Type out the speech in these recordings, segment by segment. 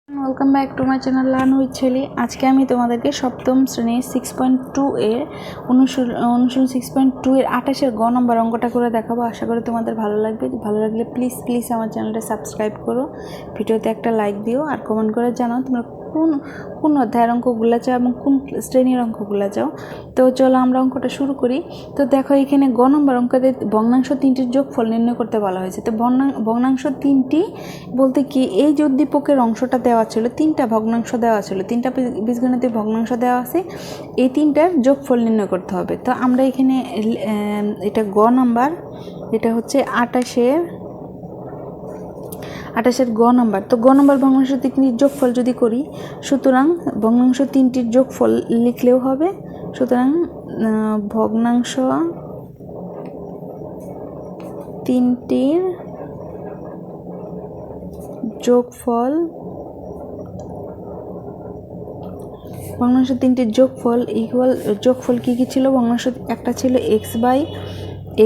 Welcome back to my channel learn with ছেলি। আজকে আমি তোমাদেরকে সপ্তম শ্রেণীর 6.2 এর অনুশীলন 6.2 এর 28-এর গ নম্বর অঙ্কটা করে দেখাবো। আশা করি তোমাদের ভালো লাগবে। ভালো লাগলে প্লিজ আমার চ্যানেলটা সাবস্ক্রাইব করো, ভিডিওতে একটা লাইক দিও, আর কমেন্ট করে জানাও তোমরা কোন অধ্যায়ের অঙ্কগুলো চাও এবং কোন শ্রেণীর অঙ্কগুলো চাও। তো চলো আমরা অঙ্কটা শুরু করি। তো দেখো এখানে গ নম্বর অঙ্কতে ভগ্নাংশ তিনটির যোগফল নির্ণয় করতে বলা হয়েছে। তো ভগ্নাংশ তিনটি বলতে কি, এই যে উদ্দীপকের অংশটা দেওয়া ছিল, তিনটা ভগ্নাংশ দেওয়া ছিল, তিনটা বীজগণিতের ভগ্নাংশ দেওয়া আছে, এই তিনটার যোগফল নির্ণয় করতে হবে। তো আমরা এখানে এটা গ নাম্বার, এটা হচ্ছে 28-এর গ নাম্বার। তো গ নম্বর ভগ্নাংশ তিনটির যোগফল যদি করি, সুতরাং ভগ্নাংশ তিনটির যোগফল লিখলেও হবে। সুতরাং ভগ্নাংশ তিনটির যোগফল ইকুয়াল যোগফল কী ছিল? ভগ্নাংশ একটা ছিল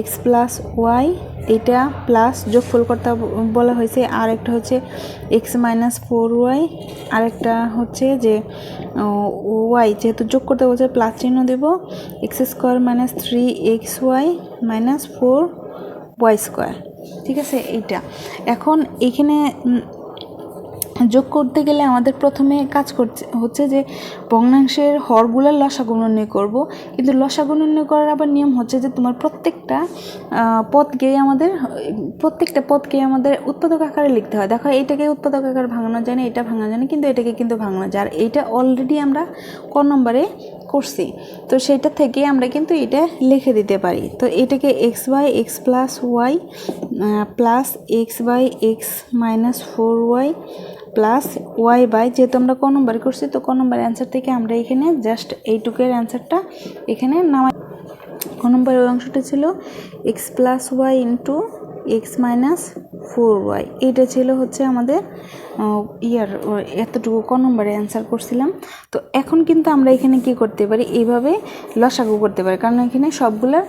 x প্লাস ওয়াই, এটা প্লাস যোগফল করতে বলা হয়েছে। আর একটা হচ্ছে x মাইনাস 4y, আর একটা হচ্ছে যে ওয়াই যেহেতু যোগ করতে বলছে প্লাস চিহ্ন দেব, x square minus 3xy minus 4y square. ঠিক আছে, এইটা এখন এখানে যোগ করতে গেলে আমাদের প্রথমে কাজ হচ্ছে যে ভগ্নাংশের হরগুলোর লসাগু নির্ণয় করব। কিন্তু লসাগু নির্ণয় করার আবার নিয়ম হচ্ছে যে তোমার প্রত্যেকটা পদকে আমাদের উৎপাদক আকারে লিখতে হয়। দেখো এইটাকে উৎপাদক আকারে ভাঙানো যায় না, এটা ভাঙা যায় না, কিন্তু এটাকে কিন্তু ভাঙানো যায়। আর এইটা অলরেডি আমরা ক নম্বরে করছি, তো সেটা থেকে আমরা কিন্তু এটা লিখে দিতে পারি। তো এটাকে x by x plus y plus x by x minus 4y plus y by, যেহেতু আমরা ক নম্বরে করছি, তো ক নম্বরের অ্যান্সার থেকে আমরা এখানে জাস্ট এইটুকের অ্যান্সারটা এখানে নামাই। ক নম্বরের অংশটা ছিল x plus y into x minus 4y, এটা ছিল হচ্ছে আমাদের এতটুকু ক নম্বরে অ্যান্সার করছিলাম। তো এখন কিন্তু আমরা এখানে কি করতে পারি, এইভাবে লসাগু করতে পারি, কারণ এখানে সবগুলোর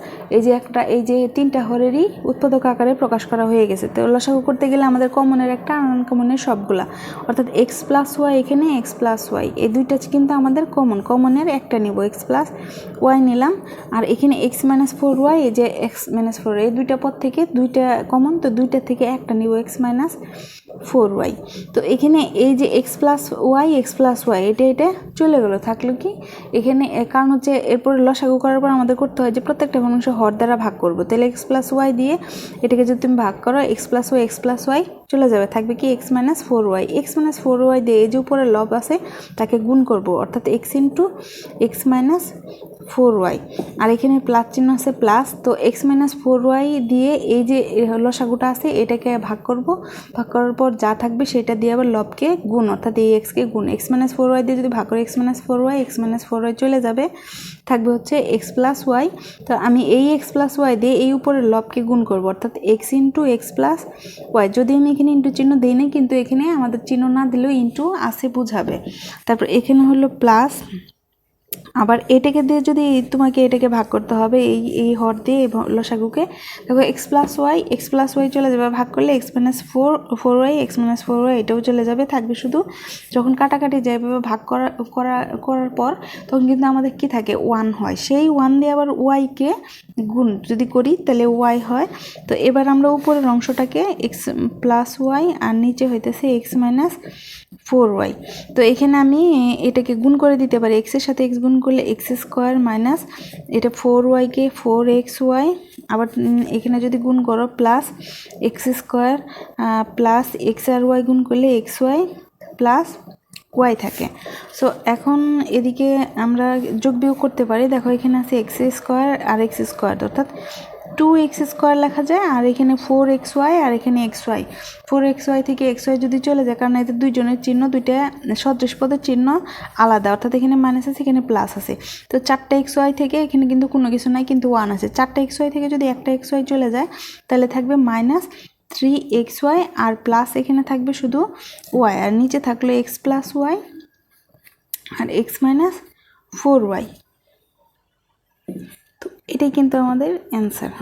এই যে তিনটা হরেরই উৎপাদক আকারে প্রকাশ করা হয়ে গেছে। তো লসাগু করতে গেলে আমাদের কমনের একটা, আনকমনের সবগুলা, অর্থাৎ এক্স প্লাস ওয়াই, এখানে এক্স প্লাস ওয়াই এই দুইটা কিন্তু আমাদের কমনের একটা নিব, এক্স প্লাস ওয়াই নিলাম। আর এখানে এক্স মাইনাস 4y, এই যে এক্স মাইনাস 4, এই দুইটা পদ থেকে দুইটা কমন, তো দুইটা থেকে একটা নিব, এক্স মাইনাস 4y। তো এখানে এই যে এক্স প্লাস ওয়াই এটা চলে গেলো, থাকলো কি এখানে, কারণ হচ্ছে এরপরে লসাগু করার পর আমাদের করতে হয় যে প্রত্যেকটা ভগ্নাংশ হর দ্বারা ভাগ করবো। তাহলে এক্স প্লাস ওয়াই দিয়ে এটাকে যদি তুমি ভাগ করো, এক্স প্লাস ওয়াই চলে যাবে, থাকবে কি এক্স মাইনাস 4y দিয়ে এই যে উপরে লব আছে তাকে গুণ করব, অর্থাৎ x into x minus 4y, আর এখানে প্লাস চিহ্ন আছে প্লাস। তো এক্স মাইনাস 4y দিয়ে এই যে লসাগুটা আছে এটাকে ভাগ করার পর যা থাকবে সেটা দিয়ে আবার লবকে গুণ, অর্থাৎ এই এক্সকে গুণ, এক্স মাইনাস 4y দিয়ে যদি ভাগ করি, এক্স মাইনাস 4y চলে যাবে, থাকবে হচ্ছে এক্স প্লাস ওয়াই। তো আমি এই এক্স প্লাস ওয়াই দিয়ে এই উপরের লবকে গুণ করব, অর্থাৎ x into x plus y. যদি আমি এখানে ইন্টু চিহ্ন দিই না, কিন্তু এখানে আমাদের চিহ্ন না দিলেও ইন্টু আছে বুঝাবে। তারপর এখানে হলো প্লাস, আবার এটাকে দিয়ে যদি তোমাকে এটাকে ভাগ করতে হবে, এই হর দিয়ে লসাগুকে, দেখো এক্স প্লাস ওয়াই চলে যাবে, ভাগ করলে এক্স মাইনাস 4y এটাও চলে যাবে, থাকবে শুধু যখন কাটাকাটি যাবে বা ভাগ করার পর তখন কিন্তু আমাদের কি থাকে, 1 হয়। সেই 1 দিয়ে আবার ওয়াইকে গুণ যদি করি তাহলে ওয়াই হয়। তো এবার আমরা উপরের অংশটাকে এক্স প্লাস ওয়াই আর নিচে হইতেছে এক্স মাইনাস 4y। তো এখানে আমি এটাকে গুণ করে দিতে পারি, এক্সের সাথে এক্স গুণ করলে এক্স স্কোয়ার মাইনাস এটা 4yকে 4xy, আবার এখানে যদি গুণ করো plus x square plus x আর ওয়াই গুণ করলে xy প্লাস ওয়াই থাকে। সো এখন এদিকে আমরা যোগ বিয়োগ করতে পারি। দেখো এখানে আছে এক্স স্কোয়ার আর এক্স স্কোয়ার, অর্থাৎ 2x স্কোয়ার লেখা যায়, আর এখানে 4xy আর এখানে xy, 4xy থেকে xy যদি চলে যায়, কারণ এতে দুইজনের চিহ্ন, দুইটা সদৃশ পদের চিহ্ন আলাদা, অর্থাৎ এখানে মাইনাস আছে এখানে প্লাস আছে। তো 4টা xy থেকে এখানে কিন্তু কোনো কিছু নাই, কিন্তু 1 আছে। 4টা xy থেকে যদি একটা xy চলে যায় তাহলে থাকবে মাইনাস 3xy, আর প্লাস এখানে থাকবে শুধু ওয়াই, আর নিচে থাকলো এক্স প্লাস ওয়াই আর এক্স মাইনাস 4y। তো এটাই কিন্তু আমাদের অ্যান্সার।